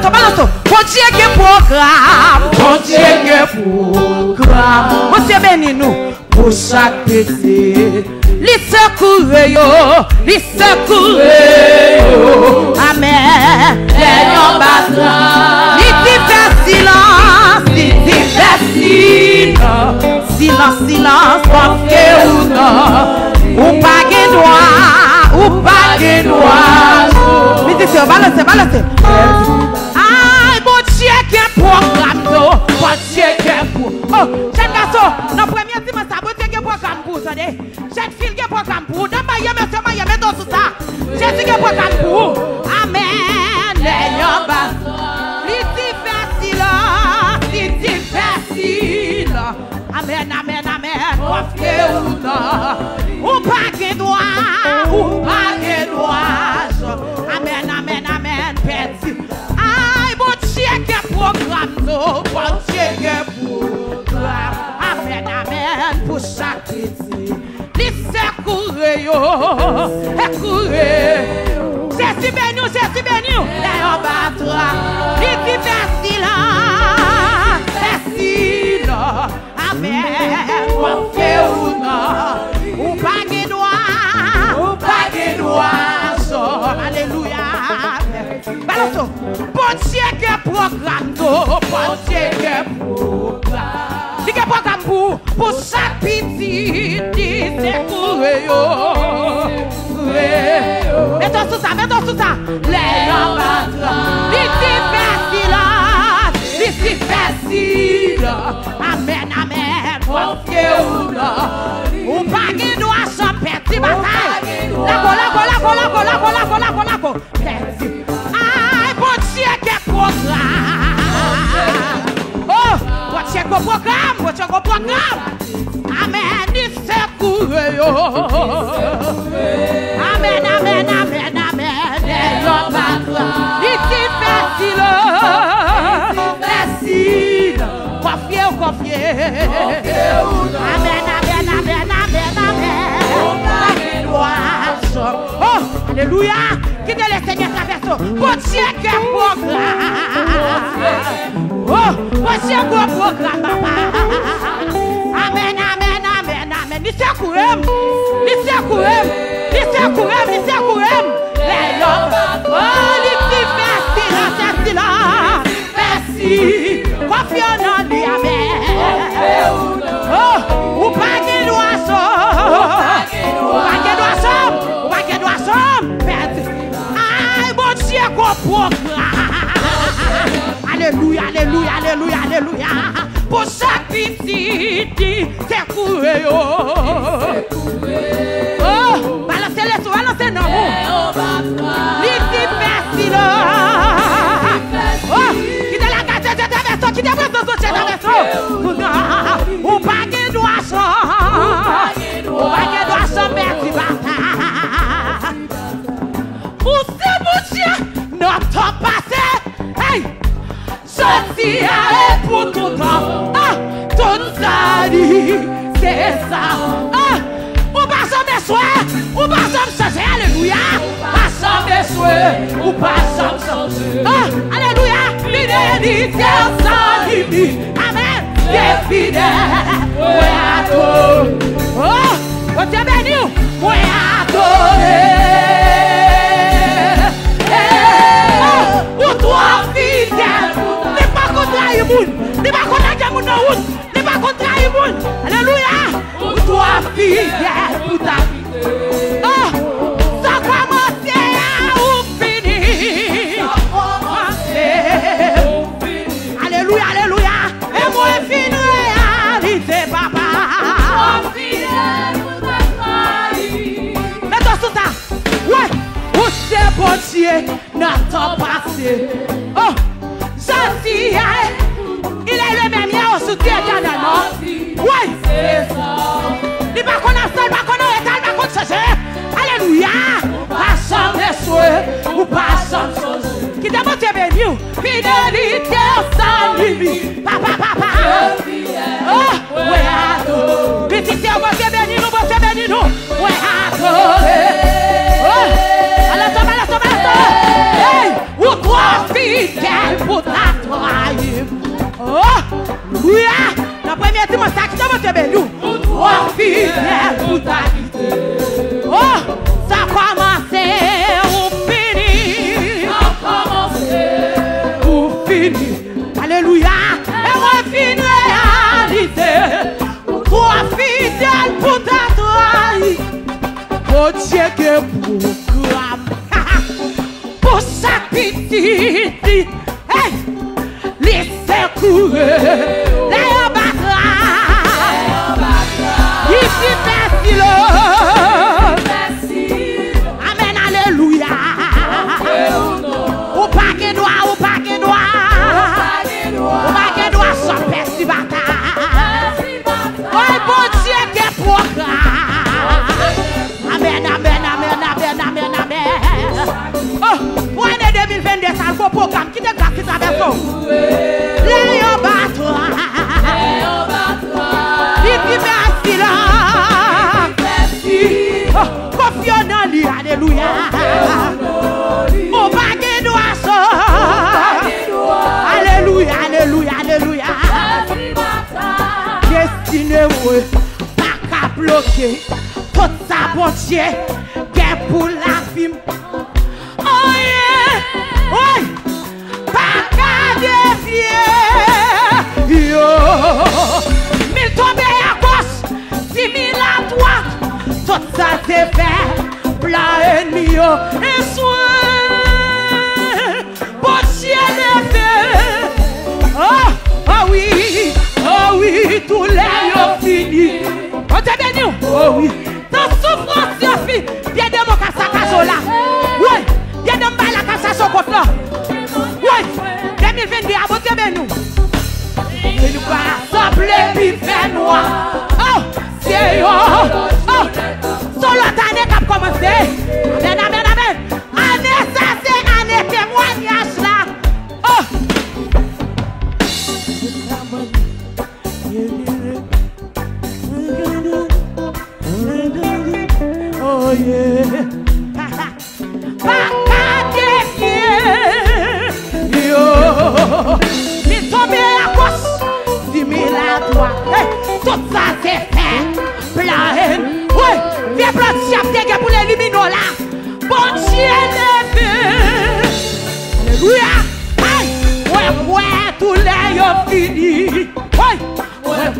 balance. Bon Dieu qui programme. Bon Dieu qui programme. Monsieur béni nous pour chaque péché. Li secoue yo. Li secoue yo. Amen. Les gens battront. Li dit fait silence. Li dit fait silence. Silence, silence. Parce que ou non. Ou pas de droit. Ou pas de droit. Li dit c'est balance, balance. Aïe, bon Dieu qui est programme. Bon Dieu qui est pour. Oh, jeune garçon, dans le premier dimanche, bon Dieu qui est programme pour. Jeune fille qui est programme pour. Dans ma yème, c'est ma yème, dans tout ça. Jésus qui est programme pour. Amen. Les yamba. Liti facile. Liti facile. Amen, amen, amen. Parce que ou non. Ou pas que droit. Ou pas que droit. Amen, amen, amen. Petit. Aïe, bon Dieu qui est programme. Bon Dieu qui est programme. Amen, amen. Pour chaque petit. Laissez courir, courir. Jésus béni, Jésus béni. Les on battra. Laissez facile. Facile. Amen. Parce que ou non. Ou pas de droit. Ou pas de droit. Alléluia. Balance. Bon Dieu qui est programme. Bon Dieu qui est programme. Il y a programme pour chaque petit. C'est courir. Mettons sous ça, mettons sous ça. Les gens battront. L'ici facile. Amen, amen. Parce que ou pas de droit sans petit bataille. La go. Aïe, bon Dieu qui est programme. Oh, bon Dieu qui programme, bon Dieu qui programme. Amen, il s'est couru. Amen, amen, amen, amen. Les gens battront. L'ici facile. Confier. Amen, amen, amen, amen, amen. Oh, alléluia. Qui te laisse Seigneur traverser. Bon Dieu qui est programme. Oh, bon Dieu qui est programme, papa. Amen, amen, amen, amen. Ni se courem. Les hommes. Oh, les petits facile. Confiant en lui, amen. Oh, ou pas de d'oiseau. Aïe, bon Dieu, qu'on programme. Alléluia, alléluia, alléluia, alléluia. Pour chaque petit, c'est courir. Oh, balancez non. L'ici facile. Oh, qui de la gâte, qui développe dans son chien. Ou pas de d'oiseau. Merci, bata. Pour ce bon Dieu, notre passé. Hey! Sorti à pour tout temps. Ah! Toute sa vie, c'est ça. Ah! Ou pas sans mes souhaits, ou pas sans changer. Alléluia. Pas sans mes souhaits, ou pas sans changer. Ah! Alléluia. Fidélité sans limite. Amen. T'es fidèle. Ouais, à toi. Oh! On t'a béni. Ouais, adoré. Ou toi fidèle. N'est pas contre Imoun. N'est pas contre Imoun. N'est pas contre Imoun. Alléluia. Ou toi fidèle. Ou ta fidèle. Oh. Ça commence à ou fini. Alléluia. Alléluia. Et moi fini réalité papa. Bon Dieu, notre passé. Oh, gentil, il est le même hier au soutien éternellement. Oui, c'est ça. Il va qu'on a seul, il va qu'on a étal, il va qu'on changer. Alléluia. Pas sans mes souhaits ou pas sans chose. Qui t'a monté béni. Fidélité sans limite. Papa. Oh, ouais, ado. Petit, c'est bon Dieu béni nous, bon Dieu béni nous. Ouais, ado. Hey, ou toi fidèle. fidèle pour t'attraire. Oh, oui, la première dimanche, ça qui t'a monté nous. Trop fidèle pour t'attraire. Oh, ça a commencé, on finit. Ça a commencé, on finit. Alléluia. Et on finit réalité. Trop fidèle pour t'attraire. Oh Dieu que programme pour chaque petite, hey, laissez courir, les batailles, ici merci, amen, alléluia, ou pas que doit, ou pas que doit, ou pas que doit, sans merci bataille, oh bon Dieu que programme. Amen, amen, amen, amen, amen, amen. Oh, pour l'année 2022, ça le programme qui te grâce qui traverse. Léon Batois. Il dit merci là. Oh, confions en lui, alléluia. Mon baguette d'oiseau. Alléluia, alléluia, alléluia. Destiné, oui, pas qu'à bloquer. Tout ça, bon Dieu, qu'est pour la vie. Oh yeah, oui, pas qu'à défier. Yo, 1000 tombés à gauche, 10 000 à droite. Tout ça, c'est fait, plein ennemi. Et soin, bon Dieu, les fait. Oh oui, tous les yeux finis. On t'a béni, oh oui. Souffrance, fille, bien de mon casse-casse là. Oui, bien de mon la casse au côté là. Oui, 2022, abonnez nous. Et nous va rassembler, puis faire noir. Oh, c'est yo. Oh, solo l'année qui a commencé. Amen, amen, amen. Année, ça c'est année témoignage là. Oh. Oh yeah, pas qu'à défier. Yo, il tombe à gauche, 10 000 à droite. Hey, tout ça c'est fait, plein. Oui, viens prendre chef de guerre pour les luminos là. Bon Dieu les fait. Alléluia. Aïe, ouais, tous les yeux finis.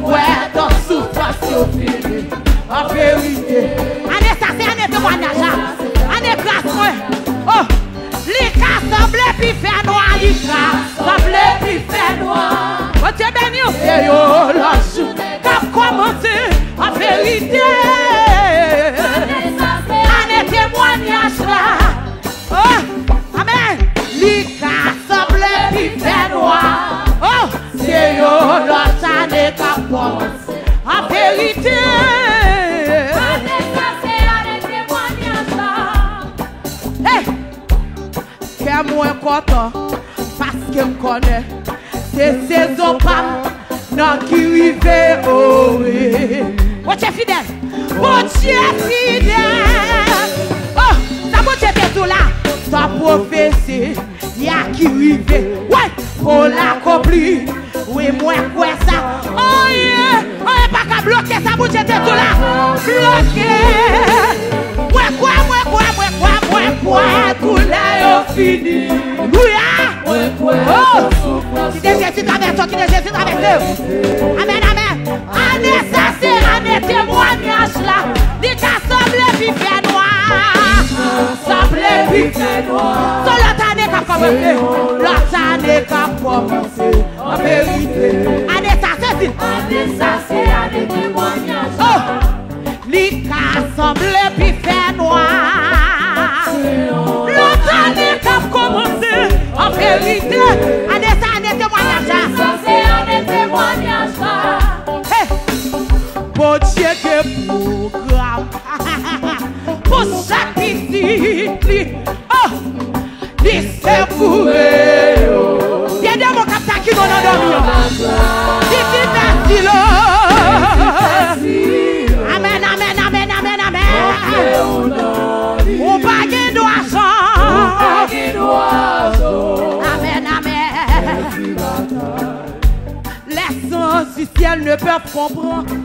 Ouais, dans souffrance yeux finis. En vérité. Année ça c'est année témoignage. Année grâce moi. Oh, les cas semblent puis faire noir. Les cas semblent puis faire noir. Oh Dieu béni. Et yo la journée qu'a commencé. En vérité. Année témoignage là. Oh, amen. Les cas semblent puis faire noir. Oh, c'est yo la journée qu'a commencé. En vérité. Qu'est moins content parce que me connaît. C'est saison pam non qui rive oh oui. Bon Dieu fidèle. Bon Dieu fidèle. Oh, ça bon Dieu est tout là. Ta prophétie y a qui rive. Ouais, pour l'accomplir. Oui, moi quoi ça. Oh yeah. On est pas qu'à bloquer ça bon Dieu est tout là. Bloquer. Moi quoi tout là fini. Louia. Oh, qui de Jésus traverse, qui de Jésus traverse. Amen, amen. Année ça c'est année témoignage là. Dit qu'à sembler puis fait noir. Sembler puis fait noir. C'est l'autre année qu'a commencé. L'autre année qu'a commencé. En vérité. Année ça c'est dit. Année ça c'est année témoignage. Oh, li qu'a sembler puis fait noir. L'autre année qu'a commencé. En vérité, année ça, année témoignage. Ça c'est année témoignage. Hey, bon Dieu que programme pour chaque petite. Oh, c'est pour eux. Viens de mon capitaine qui m'en a dormi. Dis merci là. Amen, amen, amen, amen, amen. On pague d'oiseau. Amen, amen. du ciel ne peuvent comprendre.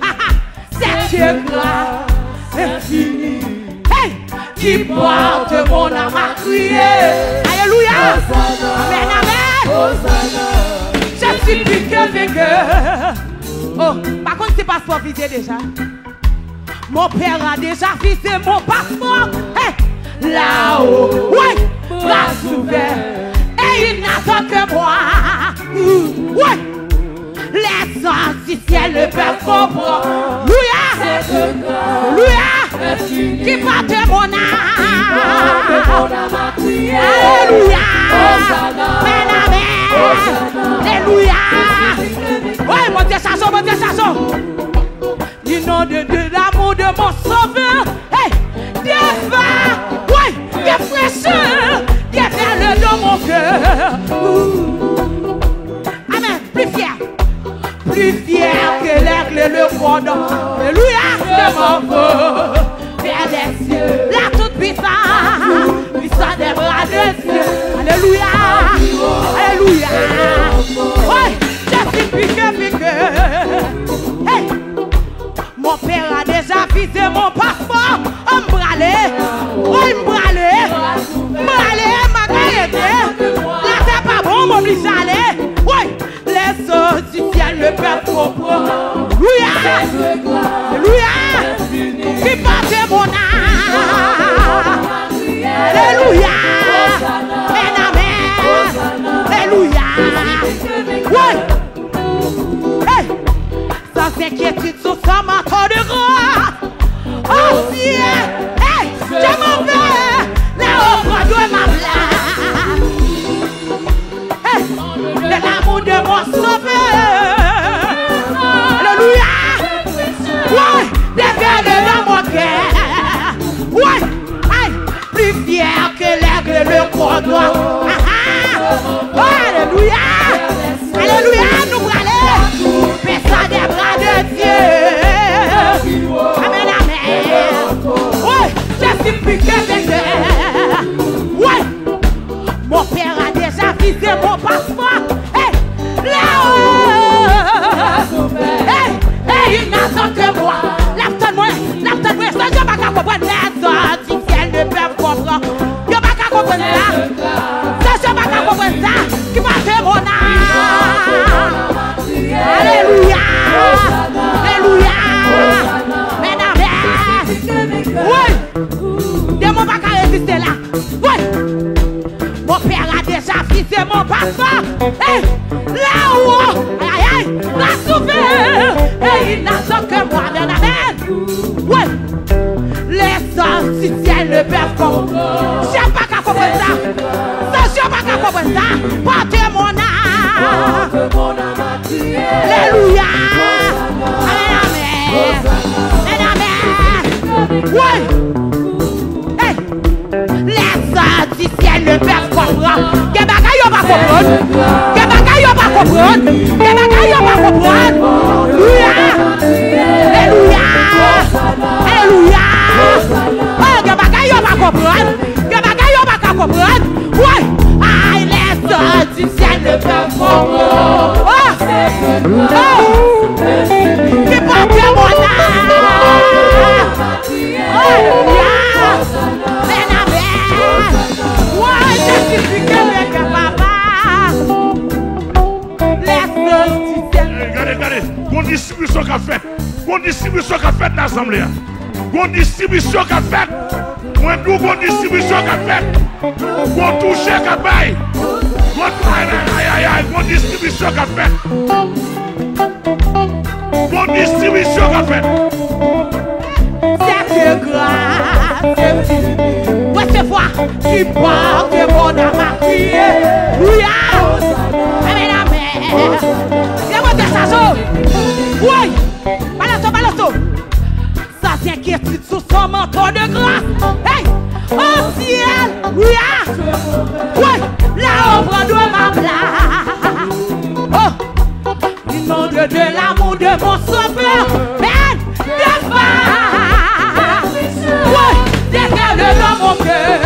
C'est grâce infinie. Hey, qui porte mon âme à crier. Alléluia. Amen, amen. Je suis plus que vainqueur. Oh, par contre, c'est passeport visé déjà. Mon père a déjà visé mon passeport. Hey, là-haut, ouais, bras ouverts. Et il n'attend que moi. Ouais, les anges du ciel ne peuvent comprendre. Louia, louia, qui porte mon âme. Alléluia, amen, amen. Alléluia. Ouais, mon Dieu, chanson, mon Dieu, chanson. Du nom de l'amour de mon sauveur. Hey, des vins, ouais, des fraîcheurs, des perles dans mon cœur. Amen, plus fier que l'aigle et le cordon. Alléluia, je m'en veux vers les cieux. La toute puissance, puissance des bras de Dieu. Alléluia, alléluia. Ouais, je suis plus que hey. Mon père a déjà visé mon passeport. M'bralé, oui, m'bralé, ma gaieté. Là, c'est pas bon, m'oblige à aller. Oui, les eaux du ciel ne peuvent comprendre. Louia, louia, qui porte mon âme. Alléluia, amen, amen. Alléluia, oui. Hey, sans inquiétude, sous son manteau de roi. Oh ciel, hey, je m'en vais là-haut près de ma place. Hey, l'amour de mon sauveur. Alléluia. Ouais, des perles dans mon cœur. Ouais, hey, plus fier que l'aigle et le cordon. Alléluia. Alléluia, nous allons baisser des bras de Dieu. Amen, amen. Ouais, je suis plus que vainqueur. Ouais, mon père a déjà visé mon passeport. Hey, là-haut. Hey, hey, il n'attend que moi. Lève-toi-moi, lève-toi-moi. Ça, je ne vais pas comprendre. Les autres du ciel ne peuvent comprendre. Je ne vais pas comprendre ça. Ça, je ne vais pas comprendre ça. Qui m'a fait mon âme. Alléluia. Alléluia. Amen, amen. Oui. Des mots pas qu'à résister là. Oui. Mon père a déjà visé mon passeport. Hey, là-haut. Aïe, aïe. La souveraine. Et il n'attend que moi. Amen, amen. Oui. Les anges du ciel ne peuvent comprendre. Je n'ai pas qu'à comprendre ça. Ça, je n'ai pas qu'à comprendre ça. Portez mon âme. Alléluia. Amen, amen. Amen, amen. Oui. Hey. Les anges du ciel ne peuvent comprendre. Que bagaille on va comprendre. Que bagaille on va comprendre. Que bagaille on va comprendre. Alléluia. Alléluia. Alléluia. Oh, que bagaille on va comprendre. Que bagaille on va comprendre. Oui. Aïe, les anges du ciel ne peuvent comprendre. Oh. Oh. Qui porte mon âme. Alléluia. Amen, amen. Ouais, je suis plus que papa. Les anges du ciel. Regardez, bonne distribution qu'a fait. Bonne distribution qu'a fait l'Assemblée. Bonne distribution qu'a fait. Moins d'où bonne distribution qu'a fait. Bon toucher qu'a fait. Bonne distribution qu'a fait. Bonne distribution qu'a fait. C'est grâce. Ouais, c'est foi qui porte mon âme à crier. Louia. Amen, amen. Viens-moi de sa chose. Oui. Balance. Ça s'inquiétude sous son manteau de grâce. Hey. Oh ciel. Louia. Oui. Là-haut près de ma place. Oh. Du nom de l'amour de mon sauveur. Ben. Des femmes. Oui. Des perles dans mon cœur.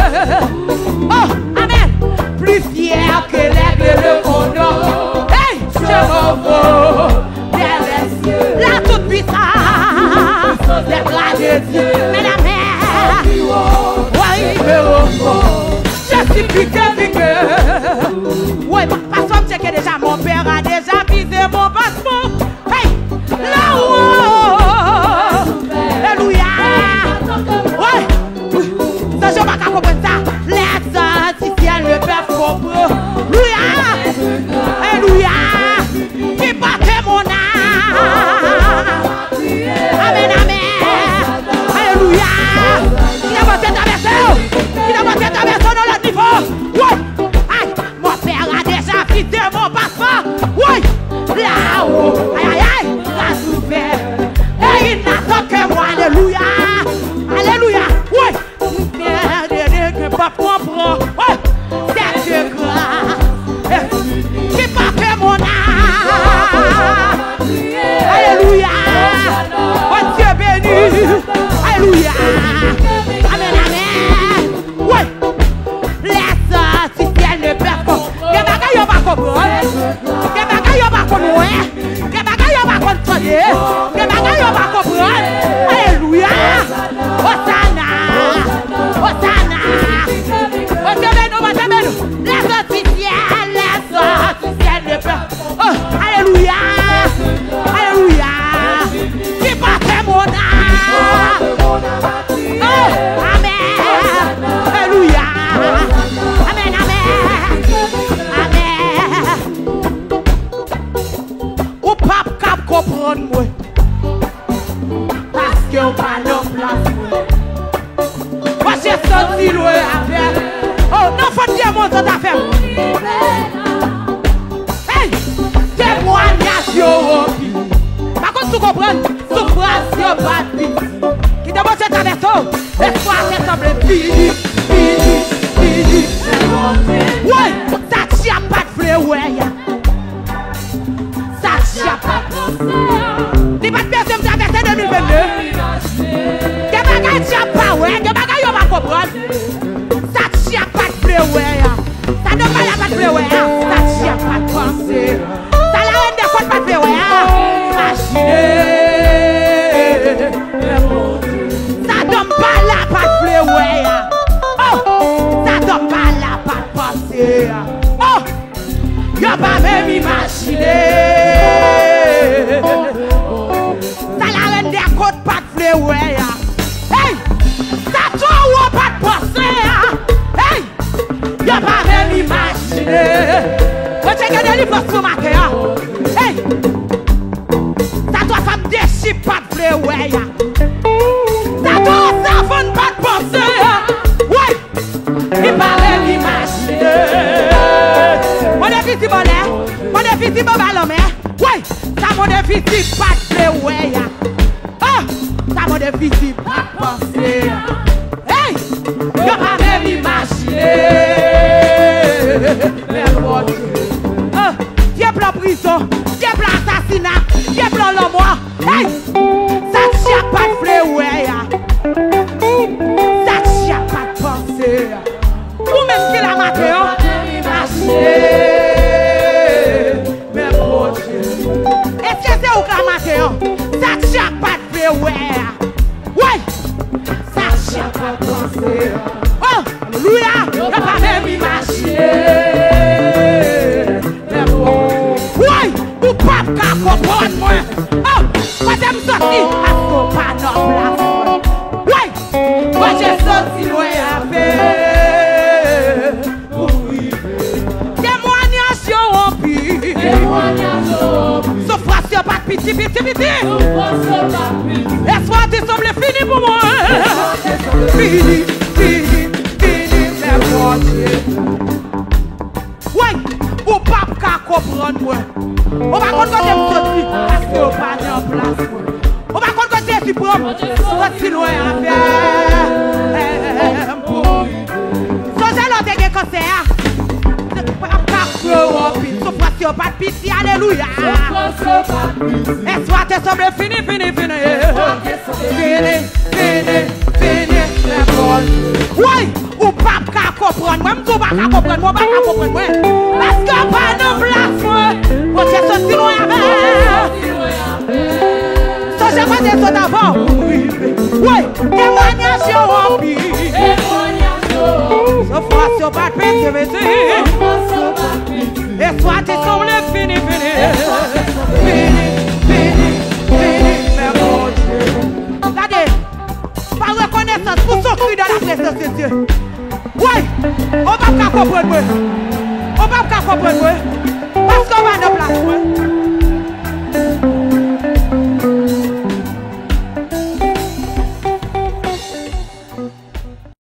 Oh. Amen. Plus fier que l'aigle et le cordon. Hey. Je m'en veux vers les Oui, parce que je sais que déjà mon père a déjà visé mon passeport. Hey, là-haut. Alléluia. Oui, ça je ne vais pas comprendre ça. Les artificiels le peuvent comprendre. Alléluia. Alléluia. Qui battait mon âme. Amen, amen. Alléluia. Il a monté ta version. Il a monté ta version dans l'autre niveau. Oui. Aïe, mon père a déjà visé mon passeport. Oui. Là-haut. Aïe, aïe, aïe. La souffert. Et il n'attend que moi. Alléluia. Alléluia. Oui. Que pas comprendre. Oui. C'est grand. Qui battait mon âme. Alléluia. Oh Dieu béni. Alléluia. Amen, amen. Oui. Les artificiels ne peuvent pas. Que bagaille on va comprendre. Que bagaille on va connaître. Que bagaille on va contrôler. Que bagaille on va comprendre. Alléluia. Hosanna. Hosanna. Oh Dieu béni, oh Dieu béni. Les artificiels ne peuvent. Oh, alléluia. Alléluia. Qui battait mon âme. Oh, amen. Alléluia. Amen, amen. Amen. Ou pas cap comprendre moi. Parce que ou pas non place moi. Moi j'ai senti loin à faire. Oh, non faut dire mon temps à faire. Hey, témoignage yo. Par contre, tu comprends, souffrance yo pas de vie. Qui te montre ta version, l'espoir te semble fini, fini, fini. Ouais, ça tient pas de fleur, ouais. Ça tient pas de fleur. Tu vas te faire ta version 2022. Que bagaille tient pas, ouais, que bagaille yo va comprendre. Ça tient pas de fleur, ouais. Ça ne va pas de fleur, ouais. Ça tient pas de pensée. Ça la reine des côtes pas de fleur, ouais. Ça donne pas la patte fleuée. Oh, ça donne pas la patte passée. Oh, y'a pas même imaginé. Ça la reine des côtes pas de fleuée. Hey, ça tourne pas de passée. Hey, y'a pas même imaginé. Quand tu regardes les livres ce matin. Hey. Ça me déchire pas de fleuée. Ça doit s'en pas de pensée. Oui, il paraît l'imaginer. Mon déficit bonheur, mon déficit bon ballon. Oui, ça mon déficit pas de fleuée. Ah, ça mon déficit pas de pensée. Hey, il paraît l'imaginer. Mais mon Dieu. Dieu plan prison, Dieu plan assassinat, Dieu plan le moi. Hey, ça tient pas de fleuée. Ça tient pas de pensée. Ou même qui la matin, mais mon Dieu. Est-ce que c'est où la matin? Ça tient pas de fleuée. Oui, ça tient pas de pensée. Oh, alléluia, y'a pas même imaginer. Oui, ou pas qu'à comprendre moi. Oh, moi j'aime sortir parce qu'on pas dans place. Oui, moi j'ai sorti loin à faire. Oui, témoignage yo en pire. Souffrance yo pas piti, piti, piti. Espoir te semble fini pour moi. Fini, fini, fini, mais mon Dieu. Oui, ou pas qu'à comprendre moi. On va comprendre que sortir parce qu'on pas en place. On va comprendre que c'est propre. Sorti loin à faire. Songez l'autre qui est cancer. Souffrance pas de pitié, alléluia. Espoir te semble fini, fini, fini. Fini, fini, fini. Oui, ou pas qu'à comprendre. Moi, je ne pas comprendre. Moi, pas comprendre. Parce que pas de place. Moi, j'ai sorti loin avec. Songez moi des autres avant. Oui, témoignage en pire. Souffrance pas de pitié, Oui, on va pas comprendre. On va pas comprendre.